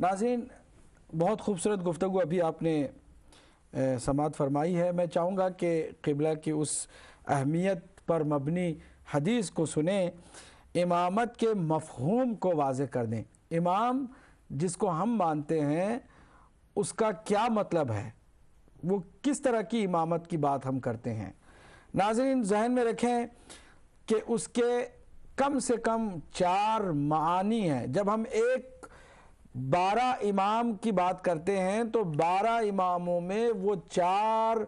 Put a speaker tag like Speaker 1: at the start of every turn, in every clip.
Speaker 1: ناظرین، بہت خوبصورت گفتگو ابھی آپ نے سماعت فرمائی ہے۔ میں چاہوں گا کہ قبلہ کی اس اہمیت پر مبنی حدیث کو سنیں، امامت کے مفہوم کو واضح کر دیں۔ امام جس کو ہم مانتے ہیں اس کا کیا مطلب ہے، وہ کس طرح کی امامت کی بات ہم کرتے ہیں۔ ناظرین ذہن میں رکھیں کہ اس کے کم سے کم 4 معانی ہیں۔ جب ہم 12 امام کی بات کرتے ہیں تو 12 اماموں میں وہ 4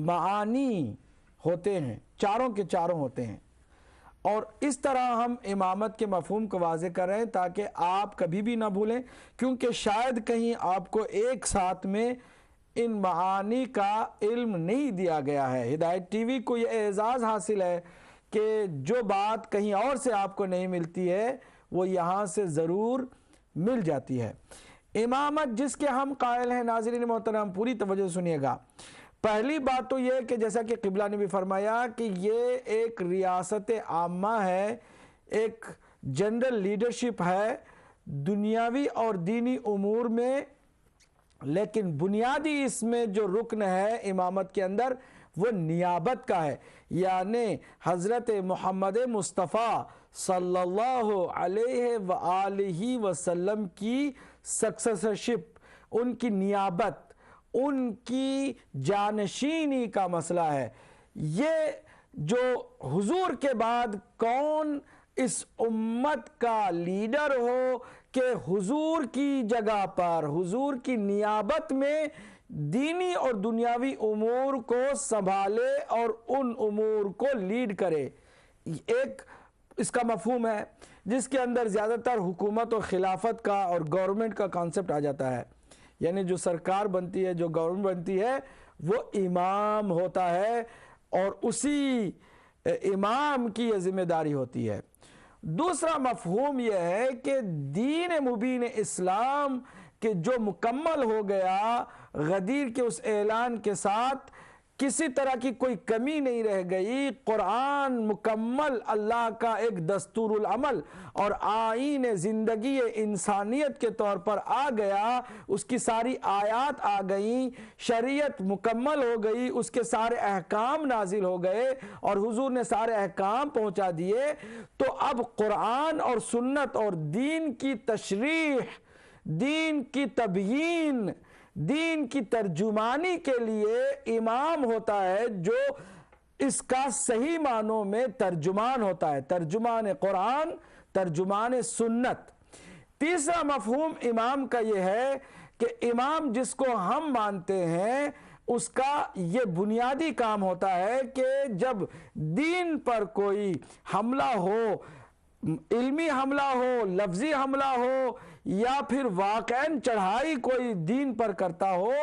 Speaker 1: معانی ہوتے ہیں، چاروں کے چاروں ہوتے ہیں۔ اور اس طرح ہم امامت کے مفہوم کو واضح کر رہے ہیں تاکہ آپ کبھی بھی نہ بھولیں، کیونکہ شاید کہیں آپ کو ایک ساتھ میں ان معانی کا علم نہیں دیا گیا ہے۔ ہدایت ٹی وی کو یہ اعزاز حاصل ہے کہ جو بات کہیں اور سے آپ کو نہیں ملتی ہے وہ یہاں سے ضرور مل جاتی ہے۔ امامت جس کے ہم قائل ہیں، ناظرین محترم پوری توجہ سنیے گا۔ پہلی بات تو یہ کہ جیسا کہ قبلہ نے بھی فرمایا کہ یہ ایک ریاست عامہ ہے، ایک جنرل لیڈرشپ ہے دنیاوی اور دینی امور میں، لیکن بنیادی اس میں جو رکن ہے امامت کے اندر وہ نیابت کا ہے، یعنی حضرت محمد مصطفیٰ صلی اللہ علیہ وآلہ وسلم کی سکسیسرشپ، ان کی نیابت، ان کی جانشینی کا مسئلہ ہے۔ یہ جو حضور کے بعد کون اس امت کا لیڈر ہو کہ حضور کی جگہ پر، حضور کی نیابت میں دینی اور دنیاوی امور کو سنبھالے اور ان امور کو لیڈ کرے، ایک اس کا مفہوم ہے جس کے اندر زیادہ تر حکومت اور خلافت کا اور گورنمنٹ کا کانسیپٹ آ جاتا ہے۔ یعنی جو سرکار بنتی ہے، جو گورنمنٹ بنتی ہے، وہ امام ہوتا ہے اور اسی امام کی یہ ذمہ داری ہوتی ہے۔ دوسرا مفہوم یہ ہے کہ دین مبین اسلام کہ جو مکمل ہو گیا غدیر کے اس اعلان کے ساتھ، کسی طرح کی کوئی کمی نہیں رہ گئی، قرآن مکمل اللہ کا ایک دستور العمل اور آئین زندگی انسانیت کے طور پر آ گیا، اس کی ساری آیات آ گئیں، شریعت مکمل ہو گئی، اس کے سارے احکام نازل ہو گئے اور حضور نے سارے احکام پہنچا دیے۔ تو اب قرآن اور سنت اور دین کی تشریح، دین کی تبیین، دین کی ترجمانی کے لیے امام ہوتا ہے جو اس کا صحیح معنوں میں ترجمان ہوتا ہے، ترجمان قرآن، ترجمان سنت۔ تیسرا مفہوم امام کا یہ ہے کہ امام جس کو ہم مانتے ہیں اس کا یہ بنیادی کام ہوتا ہے کہ جب دین پر کوئی حملہ ہو، علمی حملہ ہو، لفظی حملہ ہو، یا پھر واقعاً چڑھائی کوئی دین پر کرتا ہو،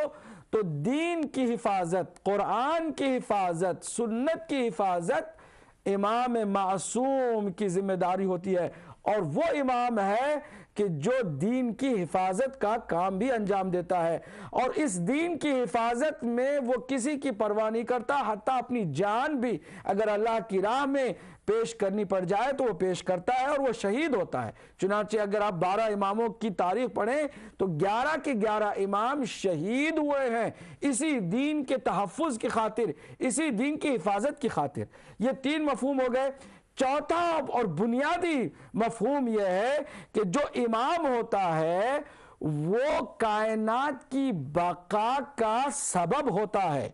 Speaker 1: تو دین کی حفاظت، قرآن کی حفاظت، سنت کی حفاظت امام معصوم کی ذمہ داری ہوتی ہے۔ اور وہ امام ہے کہ جو دین کی حفاظت کا کام بھی انجام دیتا ہے، اور اس دین کی حفاظت میں وہ کسی کی پرواہ نہیں کرتا، حتیٰ اپنی جان بھی اگر اللہ کی راہ میں پیش کرنی پڑ جائے تو وہ پیش کرتا ہے اور وہ شہید ہوتا ہے۔ چنانچہ اگر آپ 12 اماموں کی تاریخ پڑھیں تو 11 کے 11 امام شہید ہوئے ہیں اسی دین کے تحفظ کی خاطر، اسی دین کی حفاظت کی خاطر۔ یہ 3 مفہوم ہو گئے۔ چوتھا اور بنیادی مفہوم یہ ہے کہ جو امام ہوتا ہے وہ کائنات کی بقا کا سبب ہوتا ہے،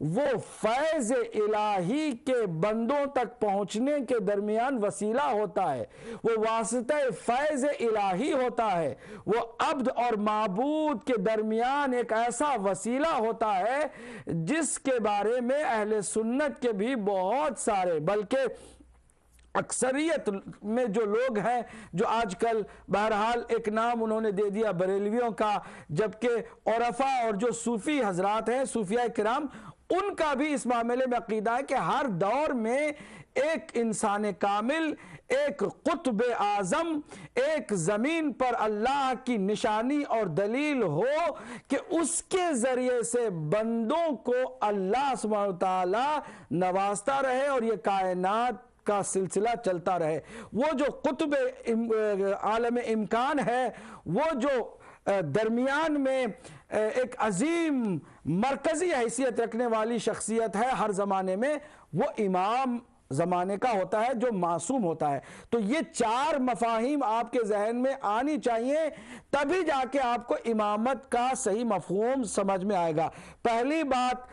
Speaker 1: وہ فیض الہی کے بندوں تک پہنچنے کے درمیان وسیلہ ہوتا ہے، وہ واسطہ فیض الہی ہوتا ہے، وہ عبد اور معبود کے درمیان ایک ایسا وسیلہ ہوتا ہے جس کے بارے میں اہل سنت کے بھی بہت سارے، بلکہ اکثریت میں جو لوگ ہیں جو آج کل بہرحال ایک نام انہوں نے دے دیا بریلویوں کا، جبکہ عرفاء اور جو صوفی حضرات ہیں، صوفیاء کرام، ان کا بھی اس معاملے میں عقیدہ ہے کہ ہر دور میں ایک انسان کامل، ایک قطب اعظم، ایک زمین پر اللہ کی نشانی اور دلیل ہو کہ اس کے ذریعے سے بندوں کو اللہ سبحانہ وتعالی نوازتا رہے اور یہ کائنات کا سلسلہ چلتا رہے۔ وہ جو قطب عالم امکان ہے، وہ جو درمیان میں ایک عظیم مرکزی حیثیت رکھنے والی شخصیت ہے ہر زمانے میں، وہ امام زمانے کا ہوتا ہے جو معصوم ہوتا ہے۔ تو یہ 4 مفاہیم آپ کے ذہن میں آنی چاہیے، تبھی جا کے آپ کو امامت کا صحیح مفہوم سمجھ میں آئے گا۔ پہلی بات،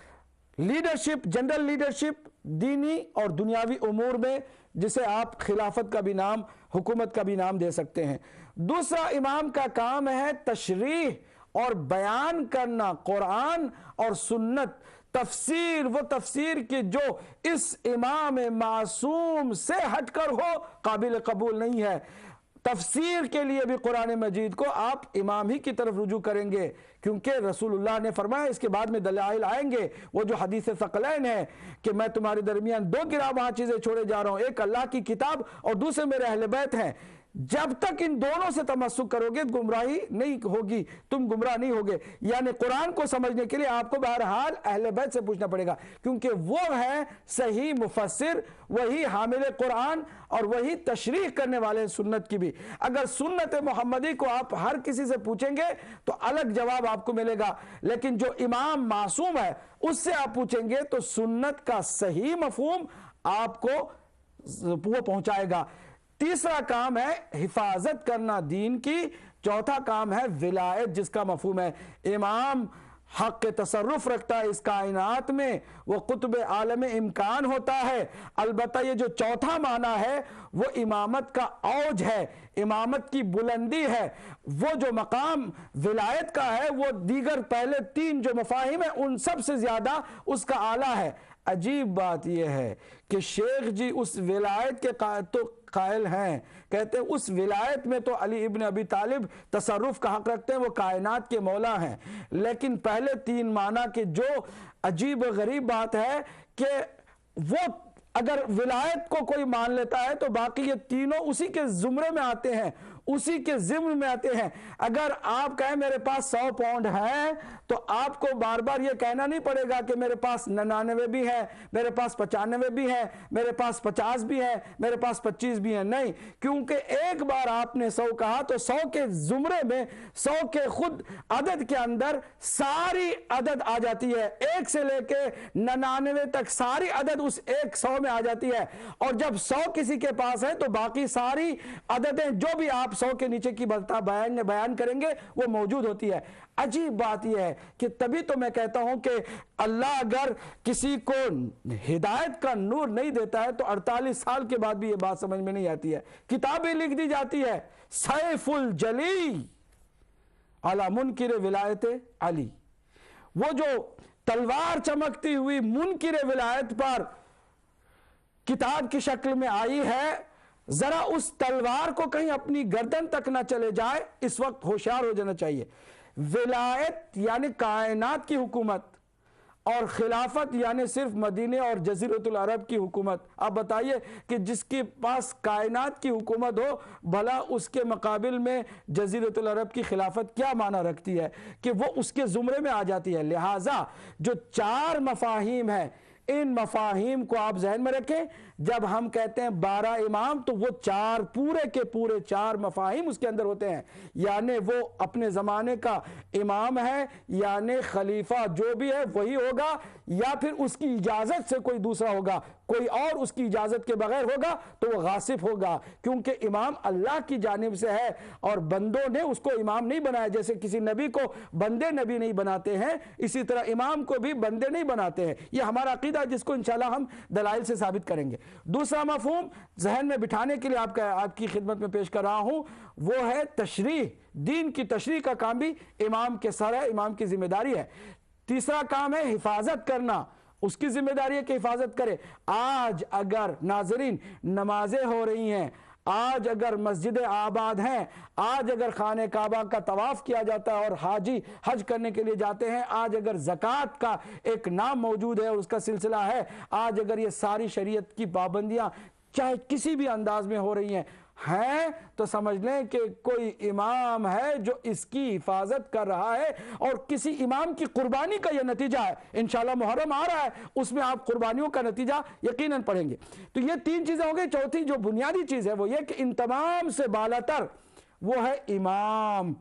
Speaker 1: لیڈرشپ، جنرل لیڈرشپ دینی اور دنیاوی امور میں، جسے آپ خلافت کا بھی نام، حکومت کا بھی نام دے سکتے ہیں۔ دوسرا، امام کا کام ہے تشریح اور بیان کرنا قرآن اور سنت، تفسیر، وہ تفسیر کی جو اس امام معصوم سے ہٹ کر ہو قابل قبول نہیں ہے۔ تفسیر کے لیے بھی قرآن مجید کو آپ امام ہی کی طرف رجوع کریں گے، کیونکہ رسول اللہ نے فرمایا، اس کے بعد میں دلائل آئیں گے، وہ جو حدیث ثقلین ہے کہ میں تمہارے درمیان 2 گراں چیزیں چھوڑے جا رہا ہوں، ایک اللہ کی کتاب اور دوسرے میرے اہل بیت ہیں۔ جب تک ان دونوں سے تمسک کرو گے گمراہی نہیں ہوگی، تم گمراہ نہیں ہوگے۔ یعنی قرآن کو سمجھنے کے لیے آپ کو بہرحال اہل بیت سے پوچھنا پڑے گا، کیونکہ وہ ہے صحیح مفسر، وہی حامل قرآن اور وہی تشریح کرنے والے سنت کی بھی۔ اگر سنت محمدی کو آپ ہر کسی سے پوچھیں گے تو الگ جواب آپ کو ملے گا، لیکن جو امام معصوم ہے اس سے آپ پوچھیں گے تو سنت کا صحیح مفہوم آپ کو وہ پہنچائے گا۔ تیسرا کام ہے حفاظت کرنا دین کی۔ چوتھا کام ہے ولایت، جس کا مفہوم ہے امام حق تصرف رکھتا ہے اس کائنات میں، وہ قطب عالم امکان ہوتا ہے۔ البتہ یہ جو چوتھا معنی ہے وہ امامت کا اوج ہے، امامت کی بلندی ہے، وہ جو مقام ولایت کا ہے وہ دیگر پہلے 3 جو مفاہیم ہیں ان سب سے زیادہ اس کا اعلیٰ ہے۔ عجیب بات یہ ہے کہ شیخ جی اس ولایت کے تو قائل ہیں، کہتے ہیں اس ولایت میں تو علی ابن ابی طالب تصرف کا حق رکھتے ہیں، وہ کائنات کے مولا ہیں، لیکن پہلے 3 معنی کی جو عجیب و غریب بات ہے کہ وہ اگر ولایت کو کوئی مان لیتا ہے تو باقی یہ تینوں اسی کے زمرے میں آتے ہیں، اسی کے ضمن میں آتے ہیں۔ اگر آپ کہیں میرے پاس 100 پاؤنڈ ہے تو آپ کو بار بار یہ کہنا نہیں پڑے گا کہ میرے پاس 99 بھی ہے، میرے پاس 95 بھی ہے، میرے پاس 50 بھی ہے، میرے پاس 25 بھی ہے، نہیں، کیونکہ ایک بار آپ نے 100 کہا تو 100 کے زمرے میں، 100 کے خود عدد کے اندر ساری عدد آ جاتی ہے، 1 سے لے کے 99 تک ساری عدد اس 100 میں آ جاتی ہے، اور جب 100 کسی کے پاس ہے تو باقی ساری عددیں جو بھی آپ 100 کے نیچے کی بیان کریں گے وہ موجود ہوتی ہے۔ عجیب بات یہ ہے کہ تبھی تو میں کہتا ہوں کہ اللہ اگر کسی کو ہدایت کا نور نہیں دیتا ہے تو 48 سال کے بعد بھی یہ بات سمجھ میں نہیں آتی ہے، کتابیں لکھ دی جاتی ہے، سیف الجلی علی منکر ولایت علی، وہ جو تلوار چمکتی ہوئی منکر ولایت پر کتاب کی شکل میں آئی ہے، ذرا اس تلوار کو کہیں اپنی گردن تک نہ چلے جائے، اس وقت ہوشیار ہو جانا چاہیے۔ ولایت یعنی کائنات کی حکومت، اور خلافت یعنی صرف مدینے اور جزیرۃ العرب کی حکومت۔ آپ بتائیے کہ جس کے پاس کائنات کی حکومت ہو، بھلا اس کے مقابل میں جزیرۃ العرب کی خلافت کیا معنی رکھتی ہے کہ وہ اس کے زمرے میں آ جاتی ہے۔ لہٰذا جو 4 مفاہیم ہیں، ان مفاہیم کو آپ ذہن میں رکھیں۔ جب ہم کہتے ہیں 12 امام تو وہ 4 پورے کے پورے 4 مفاہیم اس کے اندر ہوتے ہیں، یعنی وہ اپنے زمانے کا امام ہے، یعنی خلیفہ جو بھی ہے وہی ہوگا، یا پھر اس کی اجازت سے کوئی دوسرا ہوگا، کوئی اور اس کی اجازت کے بغیر ہوگا تو وہ غاصب ہوگا، کیونکہ امام اللہ کی جانب سے ہے اور بندوں نے اس کو امام نہیں بنایا۔ جیسے کسی نبی کو بندے نبی نہیں بناتے ہیں، اسی طرح امام کو بھی بندے نہیں بناتے ہیں۔ یہ ہمارا عقیدہ ہے جس کو انشاءاللہ ہم دلائل سے ثابت کریں گے۔ دوسرا مفہوم ذہن میں بٹھانے کے لیے آپ کی خدمت میں پیش کر رہا ہوں، وہ ہے تشریح۔ دین کی تشریح کا کام بھی امام کے سر ہے، امام کی ذمہ داری ہے۔ تیسرا کام ہے حفاظت کرنا، اس کی ذمہ داری ہے کہ حفاظت کرے۔ آج اگر ناظرین نمازیں ہو رہی ہیں، آج اگر مسجد آباد ہیں، آج اگر خانہ کعبہ کا طواف کیا جاتا ہے اور حاجی حج کرنے کے لیے جاتے ہیں، آج اگر زکوٰۃ کا ایک نام موجود ہے اور اس کا سلسلہ ہے، آج اگر یہ ساری شریعت کی پابندیاں چاہے کسی بھی انداز میں ہو رہی ہیں تو سمجھ لیں کہ کوئی امام ہے جو اس کی حفاظت کر رہا ہے، اور کسی امام کی قربانی کا یہ نتیجہ ہے۔ انشاءاللہ محرم آ رہا ہے، اس میں آپ قربانیوں کا نتیجہ یقیناً پڑھیں گے۔ تو یہ 3 چیزیں ہو گئی۔ چوتھی جو بنیادی چیز ہے وہ یہ کہ ان تمام سے بالاتر وہ ہے امام،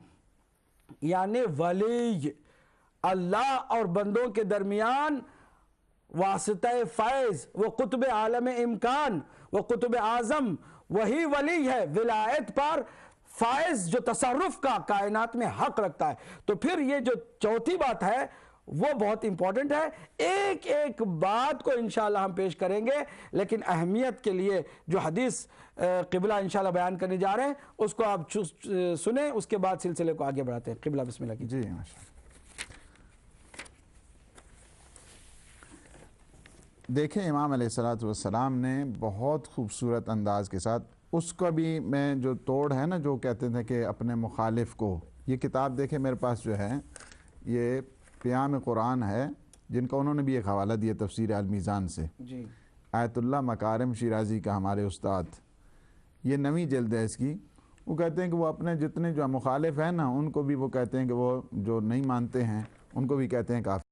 Speaker 1: یعنی ولی اللہ اور بندوں کے درمیان واسطہ فیض، وہ قطب عالم امکان، وہ قطب اعظم، وہی ولی ہے ولایت پر فائز جو تصرف کا کائنات میں حق رکھتا ہے۔ تو پھر یہ جو چوتھی بات ہے وہ بہت امپورٹنٹ ہے، ایک ایک بات کو انشاءاللہ ہم پیش کریں گے، لیکن اہمیت کے لیے جو حدیث قبلہ انشاءاللہ بیان کرنے جا رہے ہیں اس کو آپ سنیں، اس کے بعد سلسلے کو آگے بڑھاتے ہیں۔ قبلہ بسم اللہ کیجئے۔
Speaker 2: جی ماشاءاللہ۔ دیکھیں امام علیہ السلام نے بہت خوبصورت انداز کے ساتھ اس کا بھی میں جو توڑ ہے نا، جو کہتے تھے کہ اپنے مخالف کو، یہ کتاب دیکھیں میرے پاس جو ہے یہ پیام قرآن ہے، جن کا انہوں نے بھی ایک حوالہ دیا تفسیر المیزان سے،
Speaker 1: جی
Speaker 2: آیت اللہ مکارم شیرازی کا ہمارے استاد، یہ 9ویں جلد ہے اس کی۔ وہ کہتے ہیں کہ وہ اپنے جتنے جو مخالف ہیں نا ان کو بھی وہ کہتے ہیں کہ وہ جو نہیں مانتے ہیں ان کو بھی کہتے ہیں کافر۔